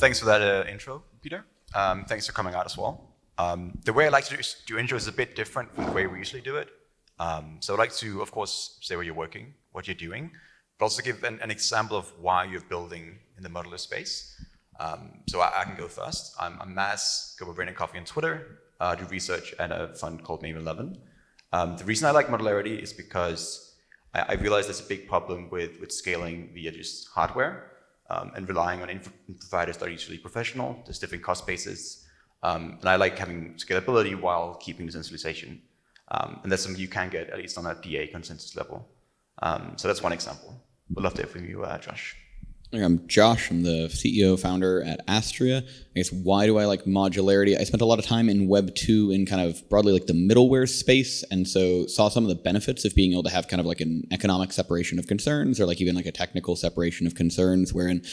thanks for that intro, Peter. Thanks for coming out as well. The way I like to do intro is a bit different from the way we usually do it. So I'd like to, of course, say where you're working, what you're doing, but also give an example of why you're building in the modular space. So I can go first. I'm Maz, go by Brain and Coffee on Twitter, do research at a fund called Maven 11. The reason I like modularity is because I realize there's a big problem with scaling via just hardware and relying on providers that are usually professional. There's different cost bases. And I like having scalability while keeping decentralization. And that's something you can get, at least on a DA consensus level. So that's one example. Would love to hear from you, Josh. I'm Josh. I'm the CEO founder at Astria. I guess why do I like modularity? I spent a lot of time in Web 2 in kind of broadly like the middleware space, and so saw some of the benefits of being able to have kind of like an economic separation of concerns, or like even like a technical separation of concerns, wherein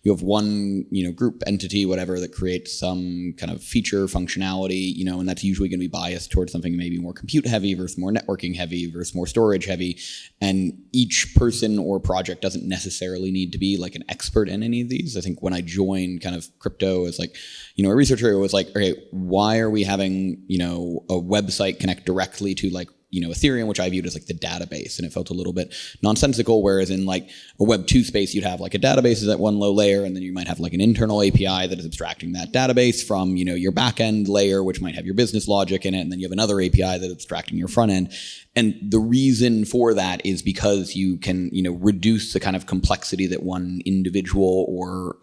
you have one, group, entity, whatever, that creates some kind of feature, functionality, and that's usually going to be biased towards something maybe more compute heavy versus more networking heavy versus more storage heavy. And each person or project doesn't necessarily need to be like an expert in any of these. I think when I joined kind of crypto as like, a researcher, it was like, okay, why are we having, a website connect directly to like, Ethereum, which I viewed as like the database, and it felt a little bit nonsensical. Whereas in like a Web 2 space, you'd have like a database is at one low layer, and then you might have like an internal API that is abstracting that database from, your backend layer, which might have your business logic in it, and then you have another API that is abstracting your front end. And the reason for that is because you can, reduce the kind of complexity that one individual or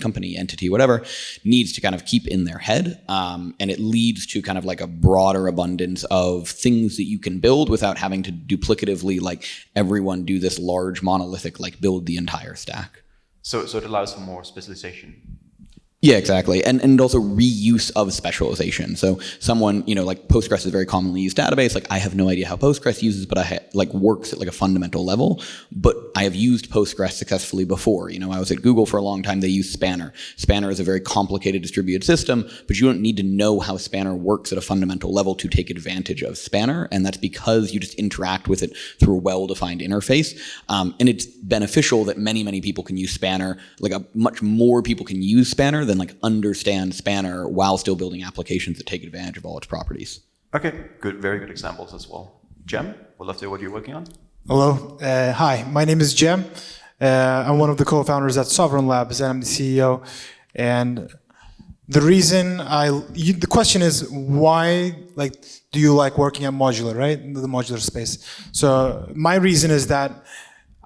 company, entity, whatever, needs to kind of keep in their head. And it leads to kind of like a broader abundance of things that you can build without having to duplicatively, like everyone do this large monolithic, like build the entire stack. So it allows for more specialization. Yeah, exactly. And also reuse of specialization. So someone, like Postgres is a very commonly used database. Like I have no idea how Postgres uses, but works at like a fundamental level. But I have used Postgres successfully before. I was at Google for a long time. They use Spanner. Spanner is a very complicated distributed system, but you don't need to know how Spanner works at a fundamental level to take advantage of Spanner. And that's because you just interact with it through a well-defined interface. And it's beneficial that many, many people can use Spanner. Like much more people can use Spanner than like understand Spanner while still building applications that take advantage of all its properties. Okay, good, very good examples as well. Jem, we'd love to hear what you're working on. Hello, hi, my name is Jem. I'm one of the co-founders at Sovereign Labs, and I'm the CEO. And the reason the question is why, do you like working at modular, right? The modular space. So my reason is that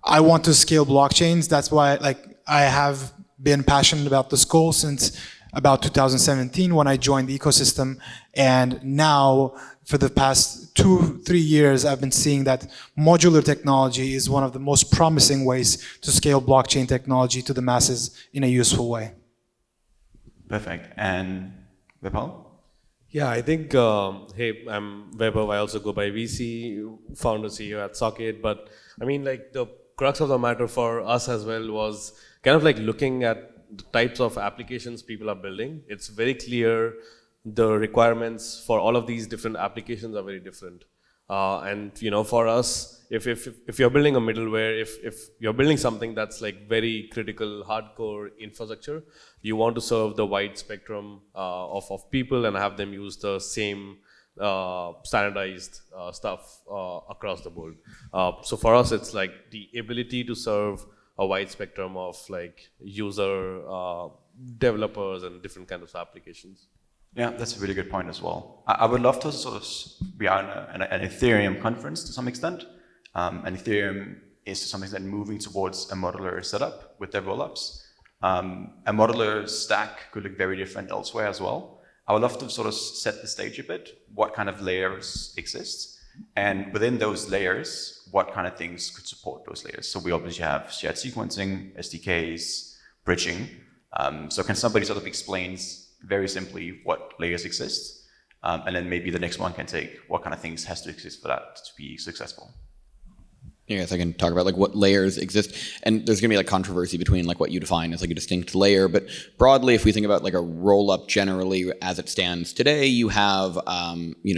I want to scale blockchains. That's why, I have been passionate about this goal since about 2017 when I joined the ecosystem. And now, for the past 2-3 years, I've been seeing that modular technology is one of the most promising ways to scale blockchain technology to the masses in a useful way. Perfect. And Vaibhav? Yeah, I think, hey, I'm Vaibhav. I also go by VC, founder CEO at Socket. But I mean, the crux of the matter for us as well was kind of looking at the types of applications people are building. It's very clear the requirements for all of these different applications are very different. And for us, if you're building a middleware, if you're building something that's very critical, hardcore infrastructure, you want to serve the wide spectrum of people and have them use the same standardized stuff across the board. So for us, it's the ability to serve a wide spectrum of user developers and different kinds of applications. Yeah, that's a really good point as well. I would love to sort of be on an Ethereum conference to some extent. And Ethereum is to some extent moving towards a modular setup with their rollups. A modular stack could look very different elsewhere as well. I would love to sort of set the stage a bit, what kind of layers exist, and within those layers, what kind of things could support those layers. So we obviously have shared sequencing, SDKs, bridging. So can somebody sort of explain very simply what layers exist? And then maybe the next one can take what kind of things has to exist for that to be successful. I guess I can talk about like what layers exist, and there's gonna be like controversy between like what you define as like a distinct layer. But broadly, if we think about like a roll-up generally as it stands today, you have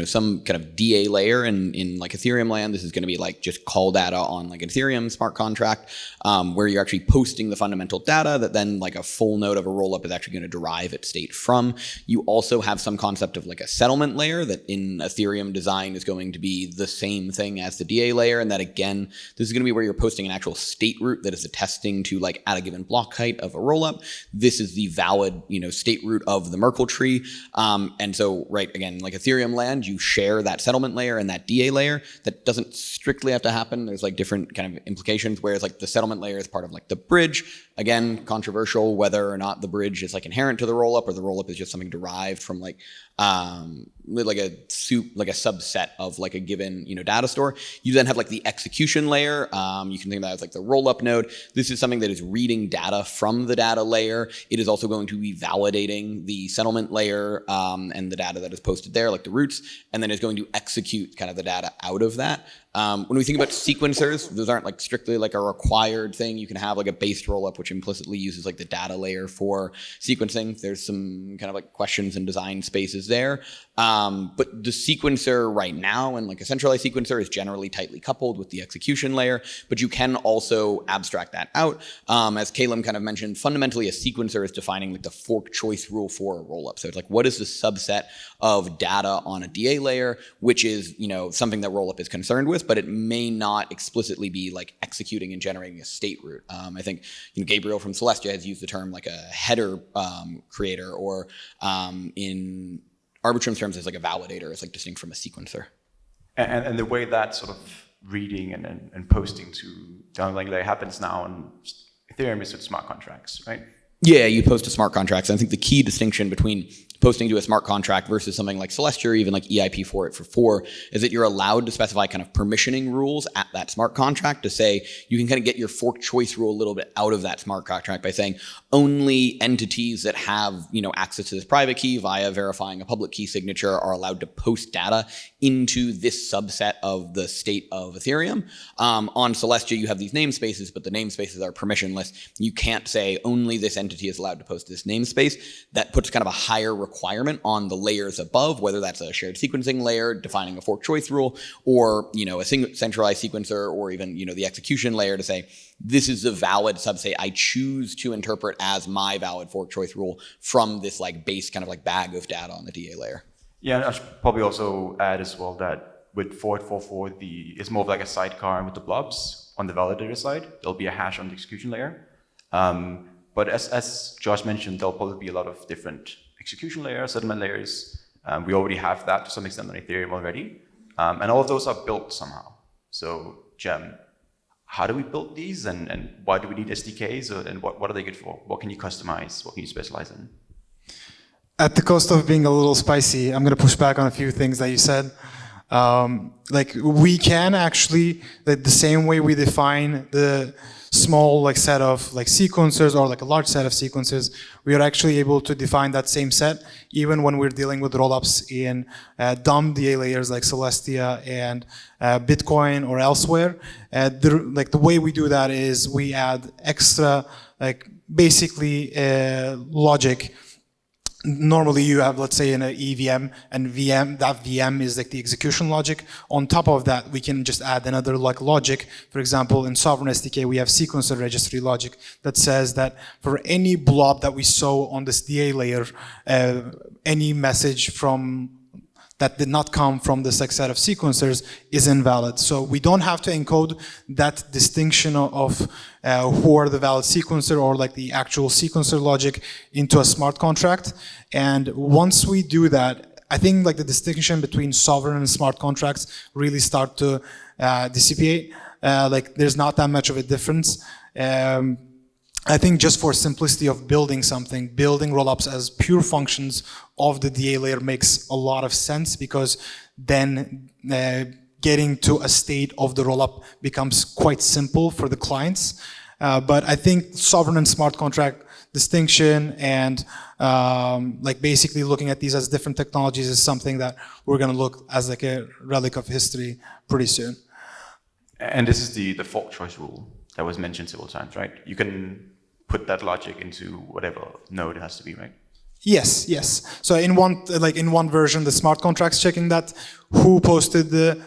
some kind of DA layer in like Ethereum land. This is going to be like just call data on like an Ethereum smart contract, where you're actually posting the fundamental data that then like a full node of a roll-up is actually going to derive its state from. You also have some concept of like a settlement layer that in Ethereum design is going to be the same thing as the DA layer, and that again, this is going to be where you're posting an actual state root that is attesting to like at a given block height of a rollup. This is the valid, state root of the Merkle tree. And so, right, again, like Ethereum land, you share that settlement layer and that DA layer. That doesn't strictly have to happen. There's like different kind of implications, whereas like the settlement layer is part of like the bridge. Again, controversial whether or not the bridge is like inherent to the rollup or the rollup is just something derived from like a subset of like a given data store. You then have like the execution layer. You can think of that as like the rollup node. This is something that is reading data from the data layer. It is also going to be validating the settlement layer and the data that is posted there, like the roots, and then is going to execute kind of the data out of that. When we think about sequencers, those aren't like strictly like a required thing. You can have like a based rollup, which implicitly uses like the data layer for sequencing. There's some kind of like questions and design spaces there. But the sequencer right now and like a centralized sequencer is generally tightly coupled with the execution layer, but you can also abstract that out. As Caleb kind of mentioned, fundamentally a sequencer is defining like the fork choice rule for a rollup. So it's like, what is the subset of data on a DA layer, which is, something that rollup is concerned with, but it may not explicitly be like executing and generating a state root. I think Gabriel from Celestia has used the term like a header creator, or in Arbitrum's terms is like a validator. It's like distinct from a sequencer. And the way that sort of reading and posting to the underlying layer happens now on Ethereum is with smart contracts, right? Yeah, you post to smart contracts. I think the key distinction between posting to a smart contract versus something like Celestia or even like EIP for it for 4 is that you're allowed to specify kind of permissioning rules at that smart contract to say you can kind of get your fork choice rule a little bit out of that smart contract by saying only entities that have, access to this private key via verifying a public key signature are allowed to post data into this subset of the state of Ethereum. On Celestia, you have these namespaces, but the namespaces are permissionless. You can't say only this entity is allowed to post this namespace. That puts kind of a higher requirement on the layers above, whether that's a shared sequencing layer defining a fork choice rule, or a centralized sequencer, or even the execution layer to say this is a valid subset I choose to interpret as my valid fork choice rule from this like base kind of like bag of data on the DA layer. Yeah, and I should probably also add as well that with 4.4.4, it's more of like a sidecar, and with the blobs on the validator side, there'll be a hash on the execution layer. But as Josh mentioned, there'll probably be a lot of different execution layers, settlement layers. We already have that to some extent on Ethereum already. And all of those are built somehow. So, Jem, how do we build these, and why do we need SDKs, and what are they good for? What can you customize? What can you specialize in? At the cost of being a little spicy, I'm going to push back on a few things that you said. We can actually, the same way we define the small set of sequencers or a large set of sequencers, we are actually able to define that same set even when we're dealing with rollups in dumb DA layers like Celestia and Bitcoin or elsewhere. The way we do that is we add extra basically logic. Normally you have, let's say, in an EVM, and that VM is the execution logic. On top of that, we can just add another logic. For example, in Sovereign SDK, we have sequencer registry logic that says that for any blob that we saw on this DA layer, any message that did not come from this set of sequencers is invalid. So we don't have to encode that distinction of who are the valid sequencer or the actual sequencer logic into a smart contract. And once we do that, I think the distinction between sovereign and smart contracts really start to dissipate. There's not that much of a difference. I think just for simplicity of building something, building rollups as pure functions of the DA layer makes a lot of sense, because then getting to a state of the rollup becomes quite simple for the clients. But I think sovereign and smart contract distinction and basically looking at these as different technologies is something that we're going to look as a relic of history pretty soon. And this is the default choice rule that was mentioned several times, right? You can put that logic into whatever node it has to be, right? Yes, yes. So in one version, the smart contract's checking that who posted the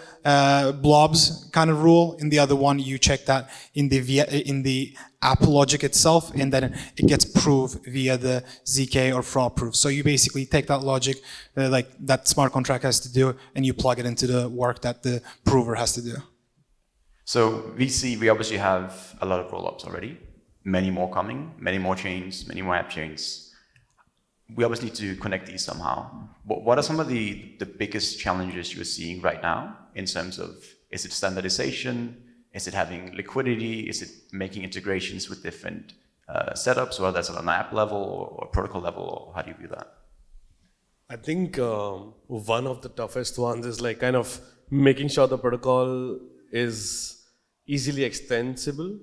blobs kind of rule. In the other one, you check that in the app logic itself, and then it gets proved via the ZK or fraud proof. So you basically take that logic, like that smart contract has to do, and you plug it into the work that the prover has to do. So VC, we obviously have a lot of rollups already, many more coming, many more chains, many more app chains. We obviously need to connect these somehow. But what are some of the biggest challenges you're seeing right now in terms of, is it standardization? Is it having liquidity? Is it making integrations with different setups, whether that's on an app level or protocol level, or how do you view that? I think one of the toughest ones is like kind of making sure the protocol is easily extensible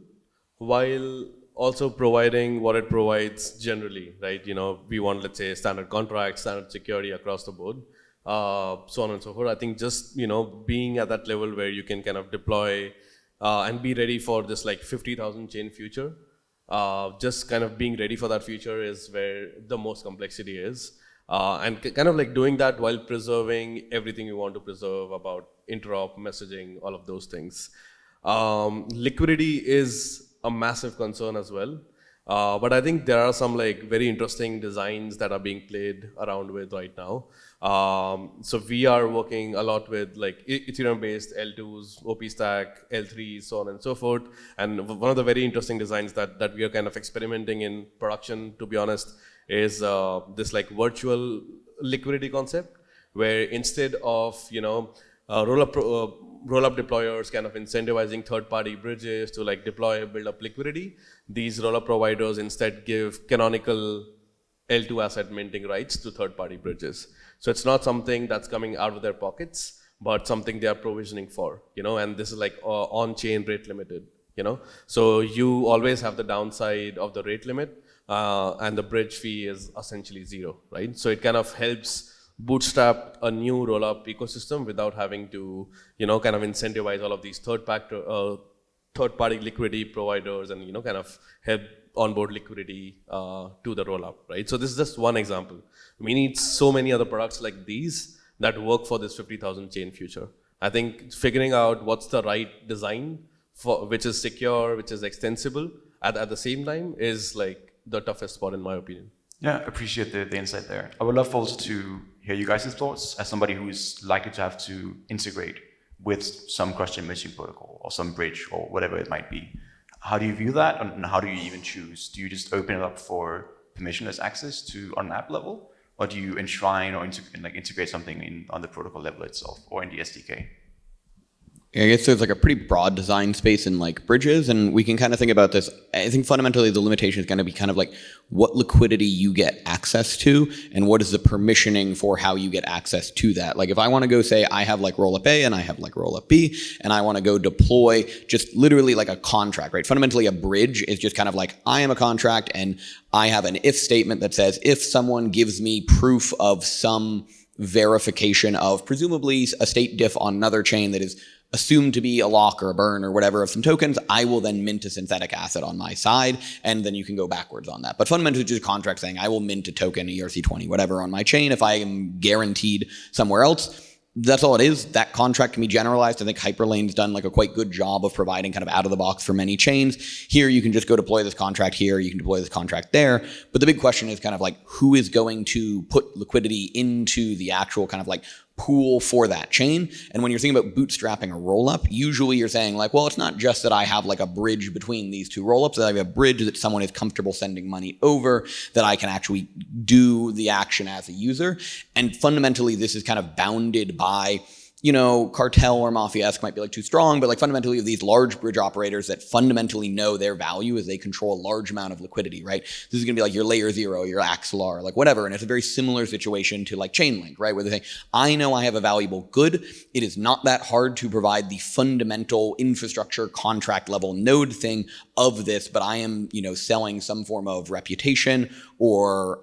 while also providing what it provides generally, right? You know, we want, let's say, standard contracts, standard security across the board, so on and so forth. I think just, you know, being at that level where you can kind of deploy and be ready for this like 50,000 chain future, just kind of being ready for that future is where the most complexity is. And kind of like doing that while preserving everything you want to preserve about interop, messaging, all of those things. Liquidity is a massive concern as well. But I think there are some like very interesting designs that are being played around with right now. So we are working a lot with like Ethereum-based L2s, OP stack, L3s, so on and so forth. And one of the very interesting designs that we are kind of experimenting in production, to be honest, is this like virtual liquidity concept, where instead of, you know, roll-up deployers kind of incentivizing third-party bridges to like deploy, build up liquidity, these roll-up providers instead give canonical L2 asset minting rights to third-party bridges. So it's not something that's coming out of their pockets, but something they are provisioning for, you know, and this is like on-chain rate limited, you know. So you always have the downside of the rate limit, and the bridge fee is essentially zero, right? So it kind of helps bootstrap a new roll-up ecosystem without having to, you know, kind of incentivize all of these third-party liquidity providers and, you know, kind of help onboard liquidity to the roll-up, right? So this is just one example. We need so many other products like these that work for this 50,000 chain future. I think figuring out what's the right design for which is secure, which is extensible at the same time is like the toughest part in my opinion. Yeah, appreciate the insight there. I would love also to hear you guys' thoughts as somebody who's likely to have to integrate with some question messaging protocol or some bridge or whatever it might be. How do you view that, and how do you even choose? Do you just open it up for permissionless access to on an app level, or do you enshrine or integrate something on the protocol level itself or in the SDK? I guess there's like a pretty broad design space in like bridges, and we can kind of think about this. I think fundamentally the limitation is going to be kind of like what liquidity you get access to and what is the permissioning for how you get access to that. Like if I want to go say I have like rollup A and I have like rollup B and I want to go deploy just literally like a contract, right? Fundamentally a bridge is just kind of like I am a contract and I have an if statement that says if someone gives me proof of some verification of presumably a state diff on another chain that is assumed to be a lock or a burn or whatever of some tokens, I will then mint a synthetic asset on my side, and then you can go backwards on that. But fundamentally, just a contract saying I will mint a token, ERC20, whatever, on my chain if I am guaranteed somewhere else. That's all it is. That contract can be generalized. I think Hyperlane's done like a quite good job of providing kind of out of the box for many chains. Here, you can just go deploy this contract here. You can deploy this contract there. But the big question is kind of like who is going to put liquidity into the actual kind of like pool for that chain. And when you're thinking about bootstrapping a rollup, usually you're saying like, well, it's not just that I have like a bridge between these two rollups, that I have a bridge that someone is comfortable sending money over, that I can actually do the action as a user. And fundamentally, this is kind of bounded by, you know, cartel or mafia-esque might be like too strong, but like fundamentally these large bridge operators that fundamentally know their value as they control a large amount of liquidity, right? This is gonna be like your layer 0, your Axelar, like whatever. And it's a very similar situation to like Chainlink, right? Where they say, I know I have a valuable good. It is not that hard to provide the fundamental infrastructure contract level node thing of this, but I am, you know, selling some form of reputation or,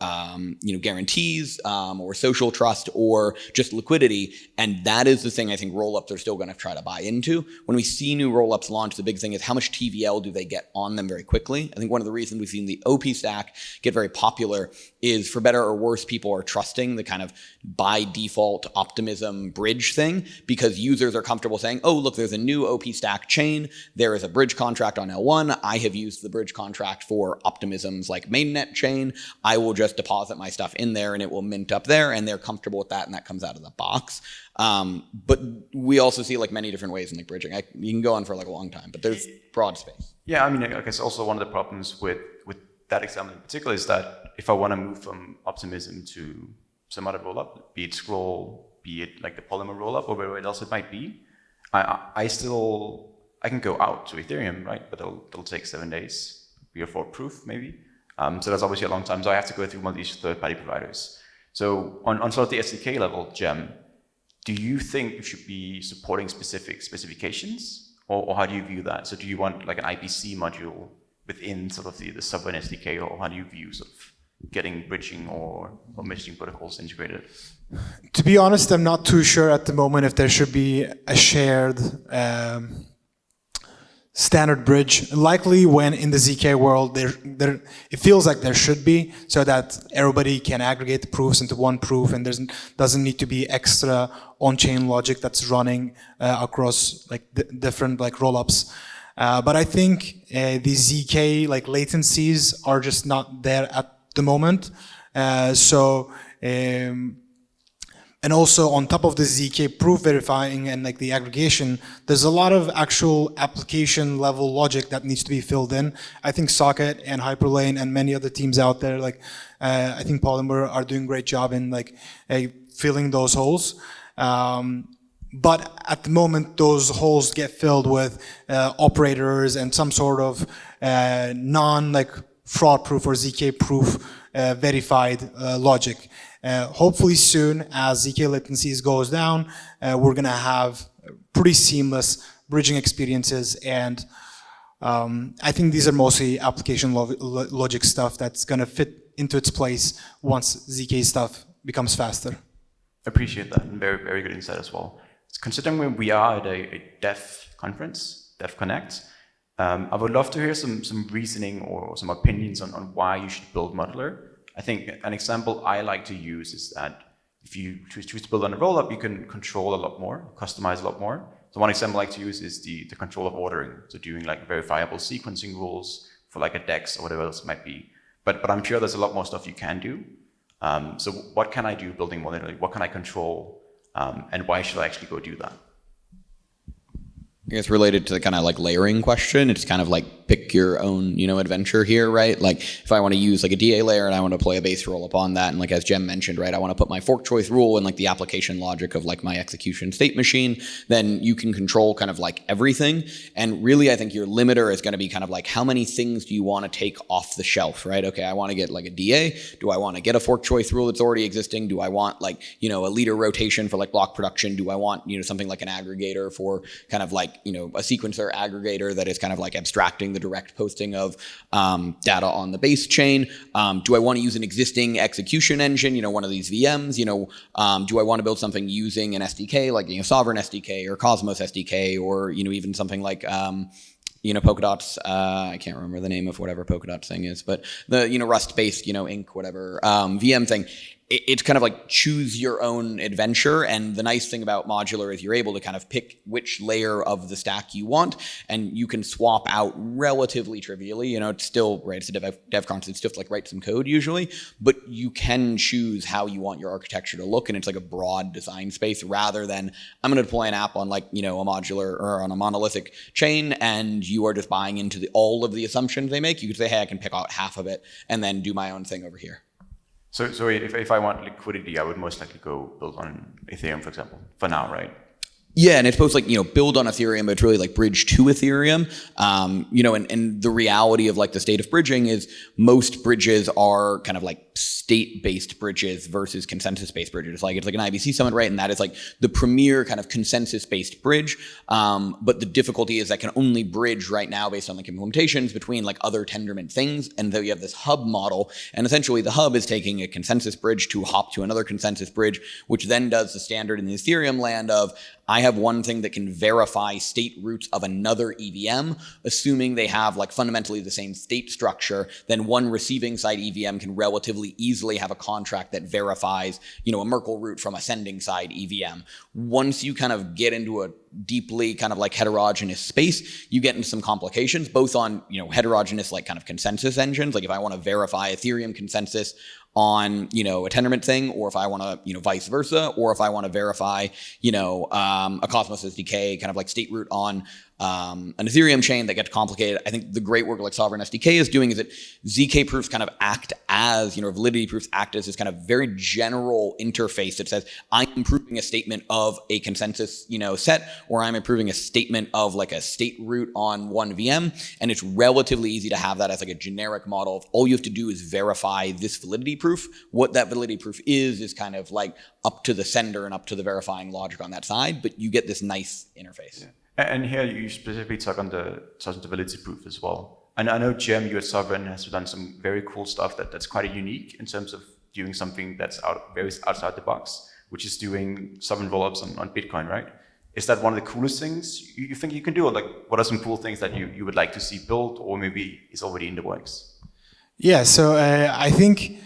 you know, guarantees or social trust or just liquidity. And that is the the thing I think rollups are still going to try to buy into. When we see new rollups launch, the big thing is how much TVL do they get on them very quickly. I think one of the reasons we've seen the OP stack get very popular is, for better or worse, people are trusting the kind of by default optimism bridge thing, because users are comfortable saying, oh, look, there's a new OP stack chain. There is a bridge contract on L1. I have used the bridge contract for optimism's like mainnet chain. I will just deposit my stuff in there and it will mint up there, and they're comfortable with that, and that comes out of the box. But we also see like many different ways in like bridging. You can go on for like a long time, but there's broad space. Yeah, I mean, I guess also one of the problems with that example in particular is that if I want to move from optimism to some other rollup, be it Scroll, be it like the Polymer rollup or whatever else it might be, I can go out to Ethereum, right? But it'll take 7 days, be a fault proof maybe. So that's obviously a long time. So I have to go through one of these third-party providers. So on sort of the SDK level, Gem, do you think you should be supporting specific specifications, or how do you view that? So do you want like an IBC module within sort of the sovereign SDK, or how do you view sort of getting bridging or messaging protocols integrated? To be honest, I'm not too sure at the moment if there should be a shared standard bridge. Likely when in the ZK world, it feels like there should be, so that everybody can aggregate the proofs into one proof, and doesn't need to be extra on-chain logic that's running across like different like rollups. But I think the ZK like latencies are just not there at the moment. And also on top of the ZK proof verifying and like the aggregation, there's a lot of actual application level logic that needs to be filled in. I think Socket and Hyperlane and many other teams out there, like I think Polymer are doing a great job in like filling those holes. But at the moment, those holes get filled with operators and some sort of non like fraud proof or ZK proof verified logic. Hopefully soon, as ZK latencies goes down, we're gonna have pretty seamless bridging experiences, and I think these are mostly application logic stuff that's gonna fit into its place once ZK stuff becomes faster. Appreciate that, and very, very good insight as well. Considering when we are at a dev conference, Dev Connect, I would love to hear some reasoning or some opinions on why you should build modular. I think an example I like to use is that if you choose to build on a rollup, you can control a lot more, customize a lot more. So one example I like to use is the control of ordering. So doing like verifiable sequencing rules for like a DEX or whatever else it might be. But I'm sure there's a lot more stuff you can do. So what can I do building modularly? What can I control? And why should I actually go do that? I guess related to the kind of like layering question, it's kind of like pick your own, adventure here, right? Like if I want to use like a DA layer and I want to play a base roll upon that, and like as Jem mentioned, right, I want to put my fork choice rule and like the application logic of like my execution state machine, then you can control kind of like everything. And really, I think your limiter is going to be kind of like how many things do you want to take off the shelf, right? Okay, I want to get like a DA. Do I want to get a fork choice rule that's already existing? Do I want like, a leader rotation for like block production? Do I want, something like an aggregator for kind of like, a sequencer aggregator that is kind of like abstracting the direct posting of data on the base chain? Do I want to use an existing execution engine, one of these VMs? Do I want to build something using an SDK like Sovereign SDK or Cosmos SDK, or even something like Polkadot's, I can't remember the name of whatever Polkadot thing is, but the Rust-based Ink whatever VM thing. It's kind of like choose your own adventure. And the nice thing about modular is you're able to kind of pick which layer of the stack you want, and you can swap out relatively trivially. It's still, right, it's a dev conference, it's just like write some code usually, but you can choose how you want your architecture to look, and it's like a broad design space rather than I'm going to deploy an app on like, a modular or on a monolithic chain, and you are just buying into all of the assumptions they make. You could say, hey, I can pick out half of it and then do my own thing over here. So if I want liquidity, I would most likely go build on Ethereum, for example, for now, right? Yeah, and it's supposed to like, build on Ethereum, but it's really like bridge to Ethereum. And the reality of like the state of bridging is most bridges are kind of like state-based bridges versus consensus-based bridges. It's like an IBC summit, right? And that is like the premier kind of consensus-based bridge. But the difficulty is that can only bridge right now based on like implementations between like other Tendermint things. And though you have this hub model, and essentially the hub is taking a consensus bridge to hop to another consensus bridge, which then does the standard in the Ethereum land of I have one thing that can verify state roots of another EVM, assuming they have like fundamentally the same state structure, then one receiving side EVM can relatively easily have a contract that verifies, a Merkle root from a sending side EVM. Once you kind of get into a deeply kind of like heterogeneous space, you get into some complications, both on, heterogeneous like kind of consensus engines. Like if I want to verify Ethereum consensus on, a Tendermint thing, or if I want to, vice versa, or if I want to verify, a Cosmos SDK kind of like state root on an Ethereum chain, that gets complicated. I think the great work like Sovereign SDK is doing is that ZK proofs kind of act as, validity proofs act as this kind of very general interface that says, I'm improving a statement of a consensus, set, or I'm improving a statement of like a state root on one VM. And it's relatively easy to have that as like a generic model. All you have to do is verify this validity proof. What that validity proof is kind of like up to the sender and up to the verifying logic on that side, but you get this nice interface. Yeah. And here you specifically touch on the validity proof as well. And I know Jem, you at Sovereign, has done some very cool stuff that's quite unique in terms of doing something that's very outside the box, which is doing sovereign rollups on Bitcoin, right? Is that one of the coolest things you think you can do? Or like, what are some cool things that you would like to see built, or maybe is already in the works? Yeah, so I think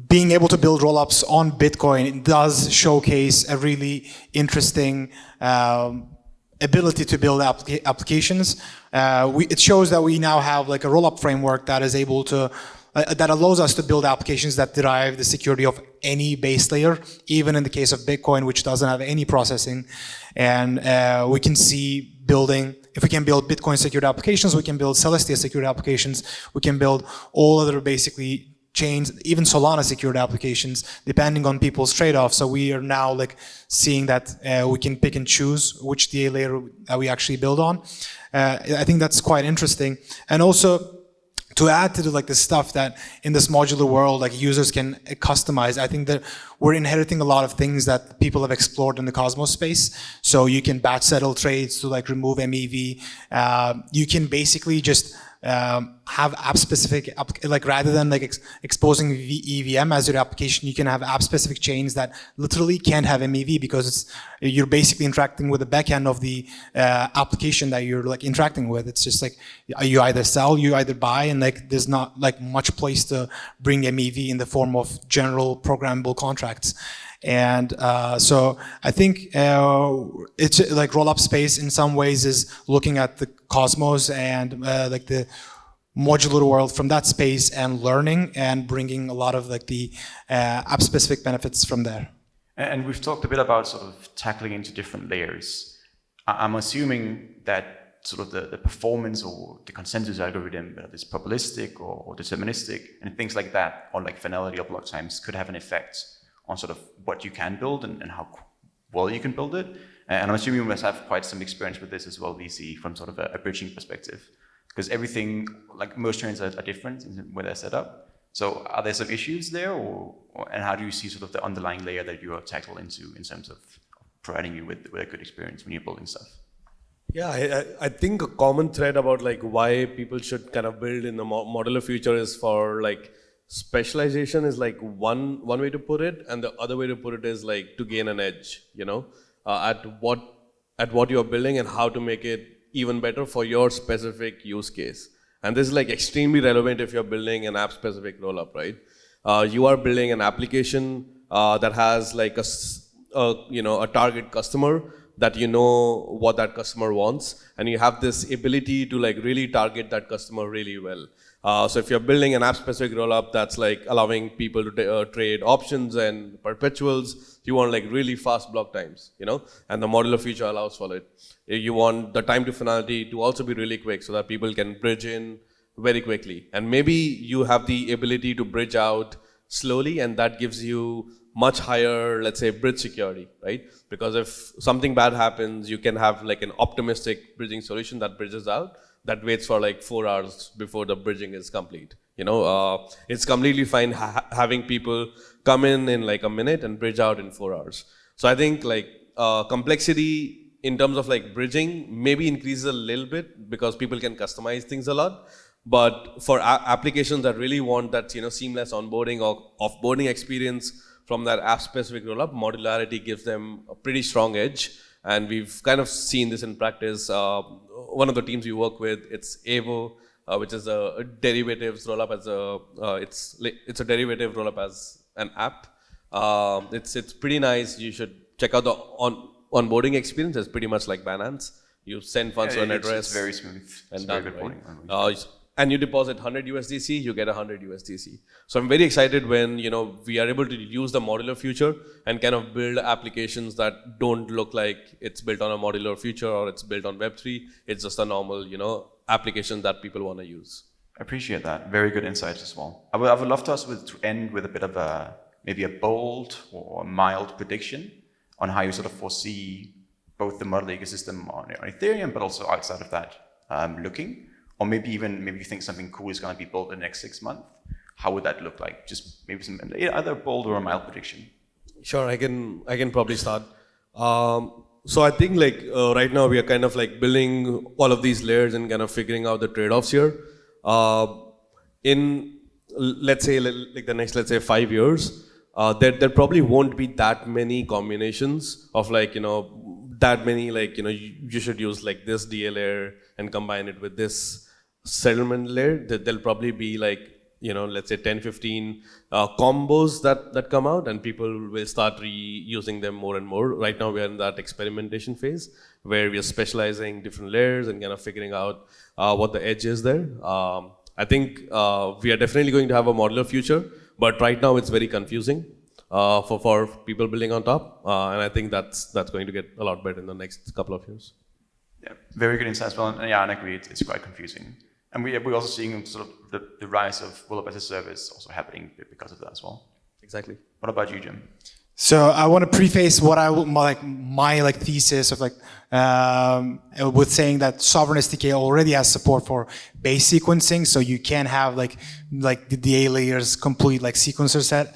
being able to build rollups on Bitcoin does showcase a really interesting ability to build applications. It shows that we now have like a rollup framework that is able to, that allows us to build applications that derive the security of any base layer, even in the case of Bitcoin, which doesn't have any processing. And we can see building, if we can build Bitcoin secured applications, we can build Celestia secured applications, we can build all other basically chains, even Solana secured applications, depending on people's trade-offs. So we are now like seeing that we can pick and choose which DA layer that we actually build on. I think that's quite interesting. And also to add to the stuff that in this modular world, like users can customize, I think that we're inheriting a lot of things that people have explored in the Cosmos space. So you can batch settle trades to like remove MEV. You can basically just have app specific, like rather than like exposing EVM as your application, you can have app specific chains that literally can't have MEV because you're basically interacting with the backend of the application that you're like interacting with. It's just like you either sell, you either buy, and like there's not like much place to bring MEV in the form of general programmable contracts. And so I think it's like rollup space in some ways is looking at the Cosmos and like the modular world from that space and learning and bringing a lot of like the app specific benefits from there. And we've talked a bit about sort of tackling into different layers. I'm assuming that sort of the performance or the consensus algorithm, whether it's probabilistic or deterministic and things like that, or like finality or block times, could have an effect on sort of what you can build and how well you can build it. And I'm assuming you must have quite some experience with this as well, VC, from sort of a bridging perspective. Because everything, like most chains are different in where they're set up. So are there some issues there, and how do you see sort of the underlying layer that you are tackled into in terms of providing you with a good experience when you're building stuff? Yeah, I think a common thread about like why people should kind of build in the modular future is for like specialization is like one way to put it, and the other way to put it is like to gain an edge, at what you're building and how to make it even better for your specific use case. And this is like extremely relevant if you're building an app specific rollup, right? You are building an application that has like a target customer that you know what that customer wants, and you have this ability to like really target that customer really well. So if you're building an app-specific rollup that's like allowing people to trade options and perpetuals, you want like really fast block times, and the modular feature allows for it. You want the time to finality to also be really quick so that people can bridge in very quickly. And maybe you have the ability to bridge out slowly, and that gives you much higher, let's say, bridge security, right? Because if something bad happens, you can have like an optimistic bridging solution that bridges out, that waits for like 4 hours before the bridging is complete. It's completely fine having people come in like a minute and bridge out in 4 hours. So I think like complexity in terms of like bridging maybe increases a little bit because people can customize things a lot. But for applications that really want that seamless onboarding or offboarding experience from that app-specific rollup, modularity gives them a pretty strong edge. And we've kind of seen this in practice. One of the teams we work with, it's Evo, which is a derivatives rollup as it's a derivative rollup as an app. It's pretty nice. You should check out the onboarding experience. It's pretty much like Binance. You send funds to an address. It's very smooth. And very done, good right? And you deposit 100 USDC, you get 100 USDC. So I'm very excited when we are able to use the modular future and kind of build applications that don't look like it's built on a modular future or it's built on Web3. It's just a normal application that people want to use. I appreciate that. Very good insights as well. I would love to end with a bit of maybe a bold or a mild prediction on how you sort of foresee both the modular ecosystem on Ethereum, but also outside of that looking. Or maybe you think something cool is going to be built in the next 6 months. How would that look like? Just maybe some either bold or a mild prediction. Sure, I can probably start. So I think right now we are kind of building all of these layers and kind of figuring out the trade-offs here. In let's say the next 5 years, there probably won't be that many combinations of that many you should use this DA layer and combine it with this settlement layer. There'll probably be let's say 10-15 combos that come out, and people will start reusing them more and more. Right now we are in that experimentation phase where we are specializing different layers and kind of figuring out what the edge is there. I think we are definitely going to have a modular future, but right now it's very confusing for people building on top, and I think that's going to get a lot better in the next couple of years. Yeah, very good insights, well, and I agree, it's quite confusing. And we're also seeing sort of the rise of rollup as a service also happening because of that as well. Exactly. What about you, Jim? So I want to preface what my thesis of with saying that Sovereign SDK already has support for base sequencing, so you can have the DA layers complete sequencer set,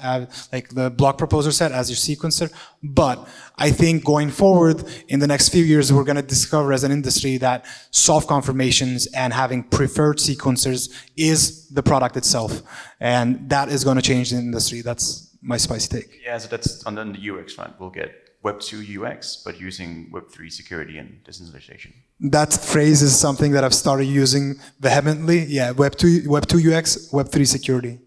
the block proposer set as your sequencer. But I think going forward in the next few years, we're going to discover as an industry that soft confirmations and having preferred sequencers is the product itself, and that is going to change the industry. That's my spicy take. Yeah, so that's on the UX front. We'll get Web 2 UX, but using Web 3 security and decentralization. That phrase is something that I've started using vehemently. Yeah, Web 2 UX, Web 3 security.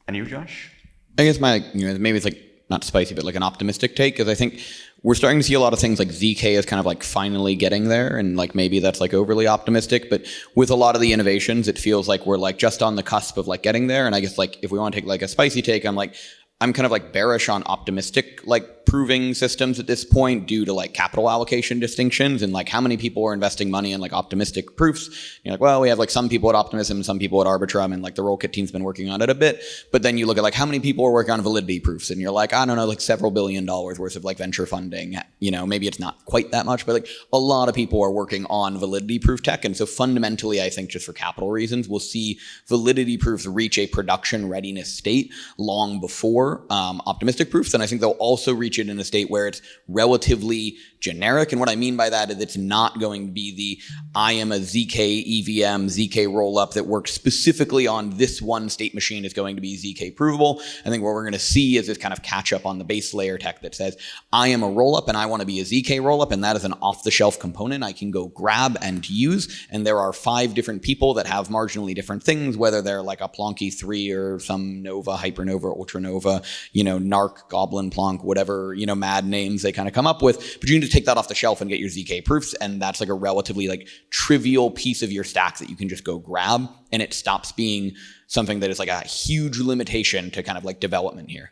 And you, Josh? I guess maybe it's not spicy, but an optimistic take, because I think we're starting to see a lot of things ZK is kind of finally getting there, and maybe that's overly optimistic, but with a lot of the innovations, it feels like we're just on the cusp of getting there. And I guess if we want to take a spicy take, I'm kind of bearish on optimistic proving systems at this point due to capital allocation distinctions and how many people are investing money in optimistic proofs. You're well, we have some people at Optimism and some people at Arbitrum, and the Rollkit team's been working on it a bit. But then you look at how many people are working on validity proofs, and you're I don't know, several $1 billion worth of venture funding. Maybe it's not quite that much, but a lot of people are working on validity proof tech. And so fundamentally, I think just for capital reasons, we'll see validity proofs reach a production readiness state long before optimistic proofs. And I think they'll also reach it in a state where it's relatively generic. And what I mean by that is it's not going to be the I am a ZK EVM, ZK rollup that works specifically on this one state machine is going to be ZK provable. I think what we're going to see is this kind of catch up on the base layer tech that says I am a rollup and I want to be a ZK rollup, and that is an off-the-shelf component I can go grab and use. And there are 5 different people that have marginally different things, whether they're a Plonky 3 or some Nova, Hypernova, Ultranova, Narc, Goblin, Plonk, whatever, mad names they kind of come up with. But you need to take that off the shelf and get your ZK proofs, and that's a relatively trivial piece of your stack that you can just go grab, and it stops being something that is a huge limitation to kind of development here.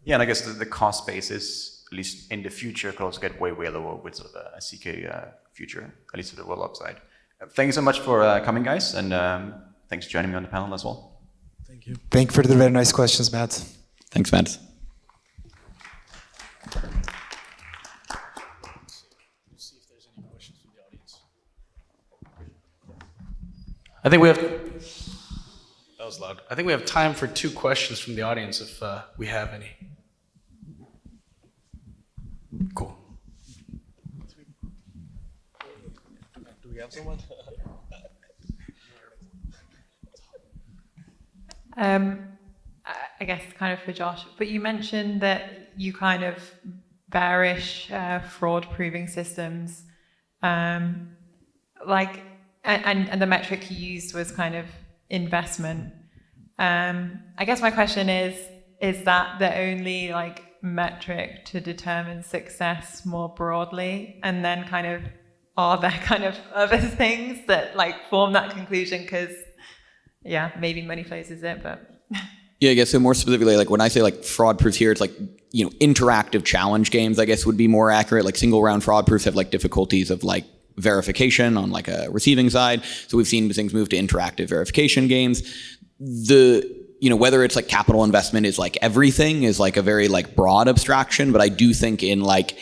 Yeah, and I guess the cost basis, at least in the future, could also get way lower with sort of a CK future, at least for the roll-up side. Thank you so much for coming, guys, and thanks for joining me on the panel as well. Thank you. Thank you for the very nice questions, Matt. Thanks, Matt. I think we have. That was loud. I think we have time for 2 questions from the audience if we have any. Cool. Do we have someone? I guess kind of for Josh, but you mentioned that you kind of bearish fraud proving systems. And the metric you used was kind of investment. I guess my question is that the only like metric to determine success more broadly? And then kind of, are there kind of other things that like form that conclusion? Because yeah, maybe money flows is it, but. Yeah, I guess so more specifically, like when I say like fraud proofs here, it's like, you know, interactive challenge games, I guess would be more accurate. Like single round fraud proofs have like difficulties of like verification on like a receiving side. So we've seen things move to interactive verification games. You know, whether it's like capital investment is like everything is like a very like broad abstraction, but I do think in like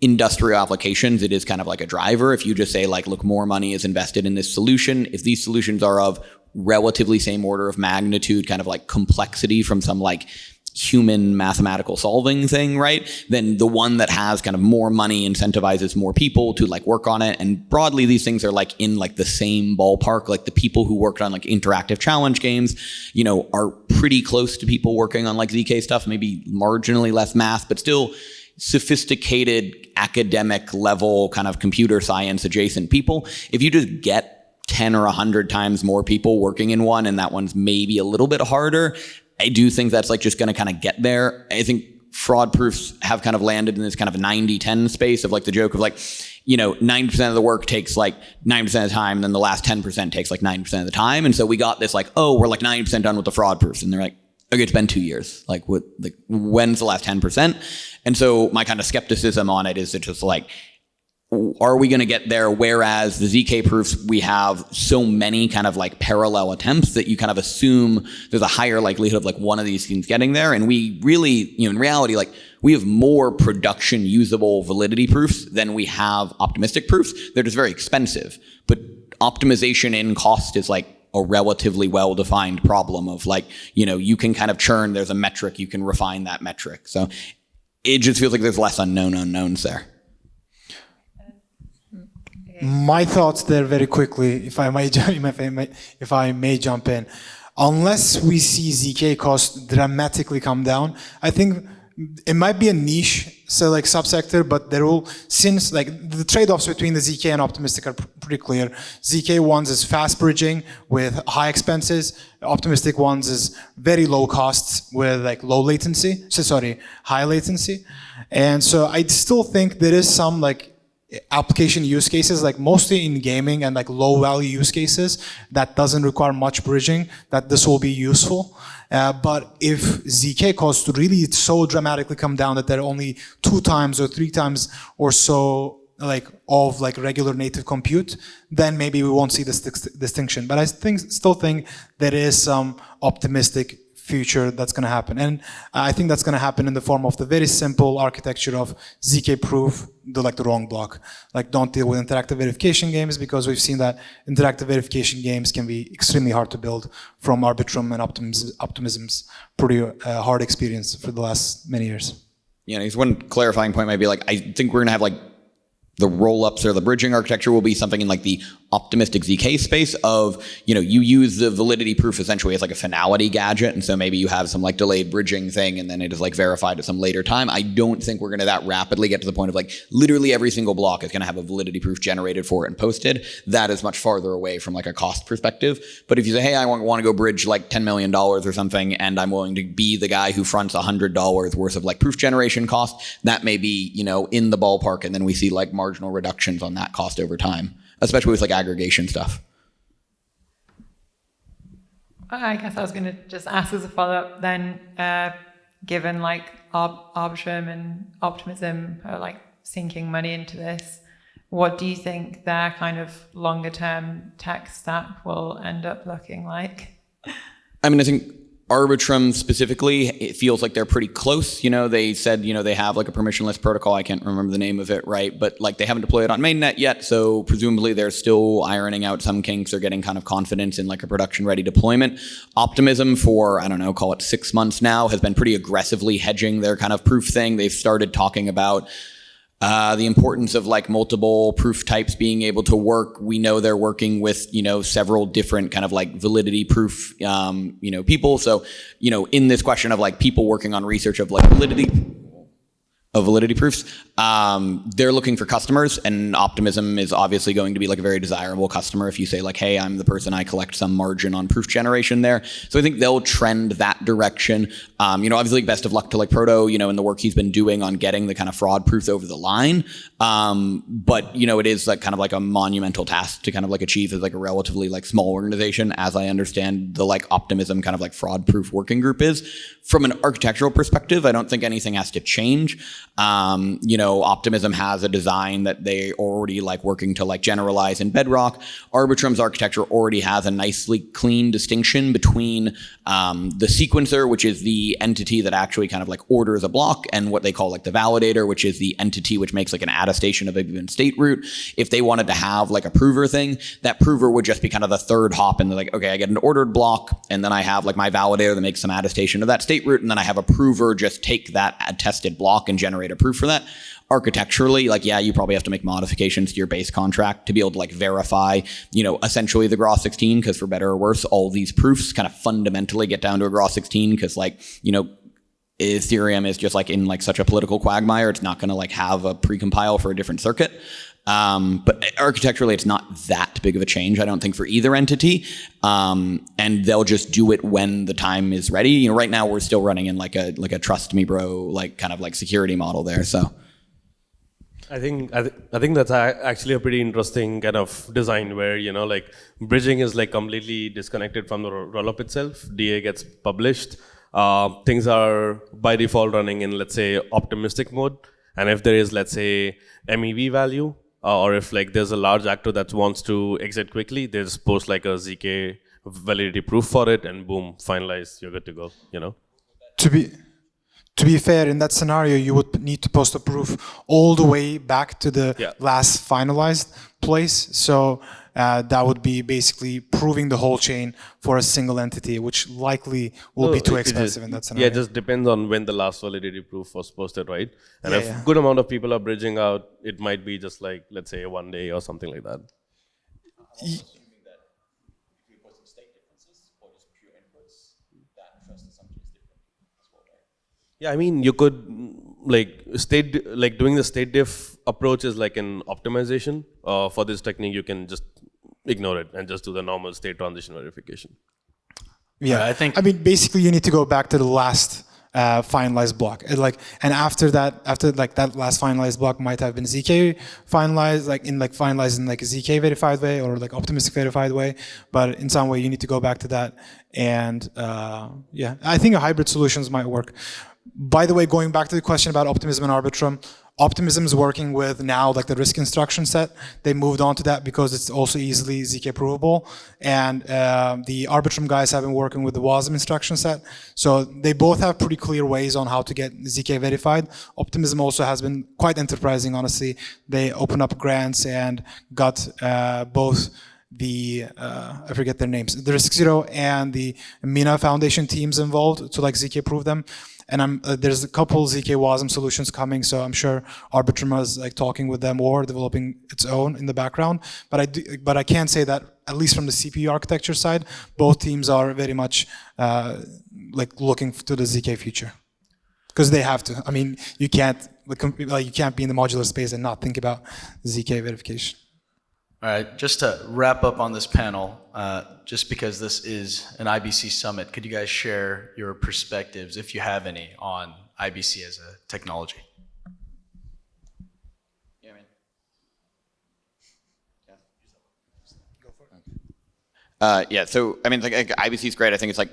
industrial applications, it is kind of like a driver. If you just say like, look, more money is invested in this solution, if these solutions are of relatively same order of magnitude, kind of like complexity from some like human mathematical solving thing, right? Then the one that has kind of more money incentivizes more people to like work on it. And broadly, these things are like in like the same ballpark. Like the people who worked on like interactive challenge games, you know, are pretty close to people working on like ZK stuff, maybe marginally less math, but still sophisticated academic level kind of computer science adjacent people. If you just get 10 or 100 times more people working in one, and that one's maybe a little bit harder, I do think that's like just going to kind of get there. I think fraud proofs have kind of landed in this kind of 90-10 space of like the joke of like, you know, 90% of the work takes like 9% of the time, and then the last 10% takes like 9% of the time. And so we got this like, oh, we're like 90% done with the fraud proofs. And they're like, okay, it's been 2 years. Like what, like when's the last 10%? And so my kind of skepticism on it is it's just like, are we going to get there? Whereas the ZK proofs, we have so many kind of like parallel attempts that you kind of assume there's a higher likelihood of like one of these things getting there. And we really, you know, in reality, like we have more production usable validity proofs than we have optimistic proofs. They're just very expensive, but optimization in cost is like a relatively well-defined problem of like, you know, you can kind of churn, there's a metric, you can refine that metric. So it just feels like there's less unknowns there. My thoughts there very quickly, if I may jump in. Unless we see ZK costs dramatically come down, I think it might be a niche, so like subsector, but there will, since like the trade-offs between the ZK and optimistic are pretty clear. ZK ones is fast bridging with high expenses. Optimistic ones is very low costs with like high latency. And so I still think there is some like application use cases, like mostly in gaming and like low value use cases that doesn't require much bridging, that this will be useful. But if ZK costs really so dramatically come down that they're only 2 times or 3 times or so like of like regular native compute, then maybe we won't see this distinction. But I still think there is some optimistic future that's going to happen. And I think that's going to happen in the form of the very simple architecture of ZK proof, the wrong block. Like don't deal with interactive verification games, because we've seen that interactive verification games can be extremely hard to build from Arbitrum and Optimism's pretty hard experience for the last many years. Yeah, and one clarifying point might be like, I think we're going to have like the roll-ups or the bridging architecture will be something in like the optimistic ZK space of, you know, you use the validity proof essentially as like a finality gadget. And so maybe you have some like delayed bridging thing and then it is like verified at some later time. I don't think we're going to that rapidly get to the point of like literally every single block is going to have a validity proof generated for it and posted. That is much farther away from like a cost perspective. But if you say, hey, I want to go bridge like $10 million or something, and I'm willing to be the guy who fronts $100 worth of like proof generation cost, that may be, you know, in the ballpark. And then we see like marginal reductions on that cost over time, especially with like aggregation stuff. I guess I was going to just ask as a follow-up then, given like Arbitrum and Optimism are like sinking money into this, what do you think their kind of longer-term tech stack will end up looking like? I mean, I think Arbitrum specifically, it feels like they're pretty close. You know, they said, you know, they have like a permissionless protocol. I can't remember the name of it, right? But like they haven't deployed it on mainnet yet. So presumably they're still ironing out some kinks or getting kind of confidence in like a production ready deployment. Optimism for, I don't know, call it 6 months now, has been pretty aggressively hedging their kind of proof thing. They've started talking about the importance of like multiple proof types being able to work. We know they're working with, you know, several different kind of like validity proof, you know, people. So, you know, in this question of like people working on research of like validity, of validity proofs. They're looking for customers, and Optimism is obviously going to be like a very desirable customer if you say like, hey, I'm the person, I collect some margin on proof generation there. So I think they'll trend that direction. Obviously best of luck to like Proto, in the work he's been doing on getting the kind of fraud proofs over the line. But it is like kind of like a monumental task to kind of like achieve as like a relatively like small organization, as I understand the like Optimism kind of like fraud proof working group is. From an architectural perspective, I don't think anything has to change. Optimism has a design that they already like working to like generalize in Bedrock. Arbitrum's architecture already has a nicely clean distinction between the sequencer, which is the entity that actually kind of like orders a block, and what they call like the validator, which is the entity which makes like an attestation of a given state root. If they wanted to have like a prover thing, that prover would just be kind of the third hop, and they're like, okay, I get an ordered block, and then I have like my validator that makes some attestation of that state root, and then I have a prover just take that attested block and generate a proof for that. Architecturally, like, yeah, you probably have to make modifications to your base contract to be able to like verify, essentially the Groth 16, because for better or worse, all these proofs kind of fundamentally get down to a Groth 16, because like, Ethereum is just like in like such a political quagmire, it's not going to like have a precompile for a different circuit. But architecturally, it's not that big of a change, I don't think, for either entity. And they'll just do it when the time is ready. Right now we're still running in like a trust me bro, like kind of like security model there. So I think that's actually a pretty interesting kind of design where, like bridging is like completely disconnected from the rollup itself. DA gets published. Things are by default running in, let's say, optimistic mode. And if there is, let's say, MEV value, or if like there's a large actor that wants to exit quickly, they just post like a ZK validity proof for it, and boom, finalized, you're good to go, To be fair, in that scenario, you would need to post a proof all the way back to the last finalized place. So that would be basically proving the whole chain for a single entity, which likely will be too expensive in that scenario. Yeah, it just depends on when the last validity proof was posted, right? And if a good amount of people are bridging out, it might be just like, let's say, 1 day or something like that. Yeah, I mean, you could doing the state diff approach is like an optimization. For this technique, you can just ignore it and just do the normal state transition verification. Yeah, I mean, basically, you need to go back to the last finalized block. And after that last finalized block might have been ZK finalized, finalized in like a ZK verified way or like optimistic verified way. But in some way, you need to go back to that. And I think a hybrid solutions might work. By the way, going back to the question about Optimism and Arbitrum, Optimism is working with now like the risk instruction set. They moved on to that because it's also easily ZK provable. And the Arbitrum guys have been working with the WASM instruction set. So they both have pretty clear ways on how to get ZK verified. Optimism also has been quite enterprising, honestly. They opened up grants and got both the I forget their names, the Risk0 and the Mina Foundation teams involved to like ZK prove them. And there's a couple ZK WASM solutions coming, so I'm sure Arbitrum is like talking with them or developing its own in the background. But I can say that at least from the CPU architecture side, both teams are very much like looking to the ZK future, because they have to. I mean, you can't be in the modular space and not think about ZK verification. All right, just to wrap up on this panel, just because this is an IBC summit, could you guys share your perspectives, if you have any, on IBC as a technology? Yeah, man. Go for it. So I mean, like IBC is great. I think it's like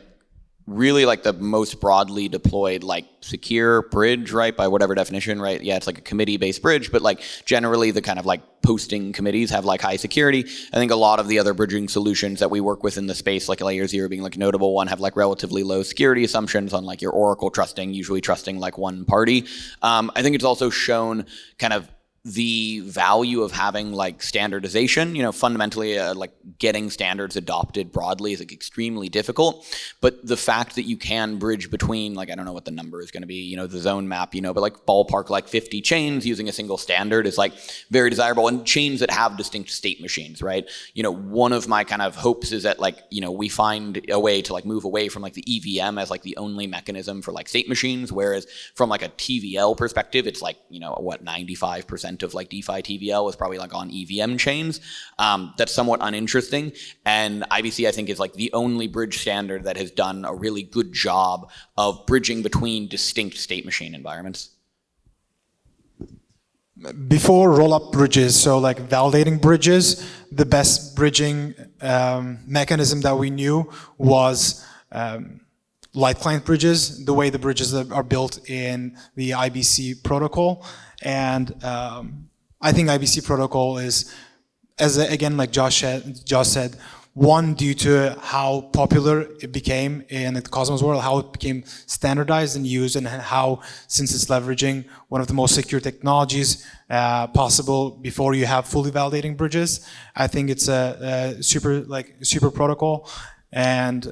really like the most broadly deployed like secure bridge, right, by whatever definition, right? Yeah, it's like a committee-based bridge, but like generally the kind of like posting committees have like high security. I think a lot of the other bridging solutions that we work with in the space, like Layer 0 being like a notable one, have like relatively low security assumptions on like your Oracle trusting, usually trusting like one party. I think it's also shown kind of the value of having like standardization, fundamentally like getting standards adopted broadly is like extremely difficult. But the fact that you can bridge between like, I don't know what the number is going to be, the zone map, but like ballpark like 50 chains using a single standard is like very desirable, and chains that have distinct state machines, right? One of my kind of hopes is that like, we find a way to like move away from like the EVM as like the only mechanism for like state machines, whereas from like a TVL perspective, it's like, 95% of like DeFi TVL is probably like on EVM chains. That's somewhat uninteresting. And IBC, I think, is like the only bridge standard that has done a really good job of bridging between distinct state machine environments. Before roll-up bridges, so like validating bridges, the best bridging mechanism that we knew was light client bridges, the way the bridges are built in the IBC protocol. And I think IBC protocol is, again, like Josh said, one, due to how popular it became in the Cosmos world, how it became standardized and used, and how, since it's leveraging one of the most secure technologies possible before you have fully validating bridges, I think it's a super protocol. And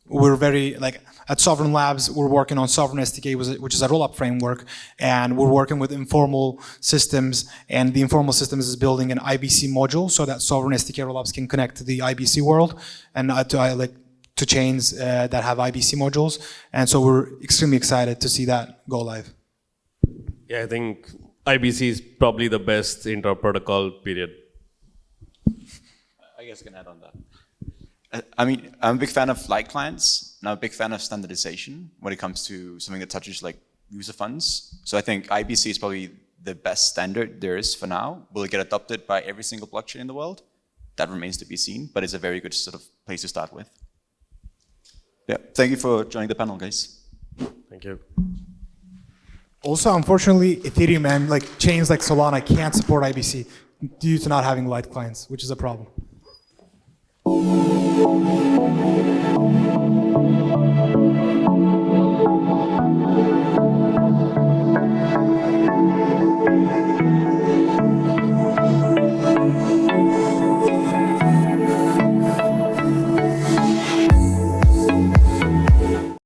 we're very, like, at Sovereign Labs, we're working on Sovereign SDK, which is a roll-up framework, and we're working with informal systems, and the informal systems is building an IBC module so that Sovereign SDK rollups can connect to the IBC world and to chains that have IBC modules. And so we're extremely excited to see that go live. Yeah, I think IBC is probably the best inter-protocol, period. I guess I can add on that. I mean, I'm a big fan of light clients, and I'm a big fan of standardization when it comes to something that touches like user funds. So I think IBC is probably the best standard there is for now. Will it get adopted by every single blockchain in the world? That remains to be seen, but it's a very good sort of place to start with. Yeah, thank you for joining the panel, guys. Thank you. Also, unfortunately, Ethereum and like chains like Solana can't support IBC due to not having light clients, which is a problem.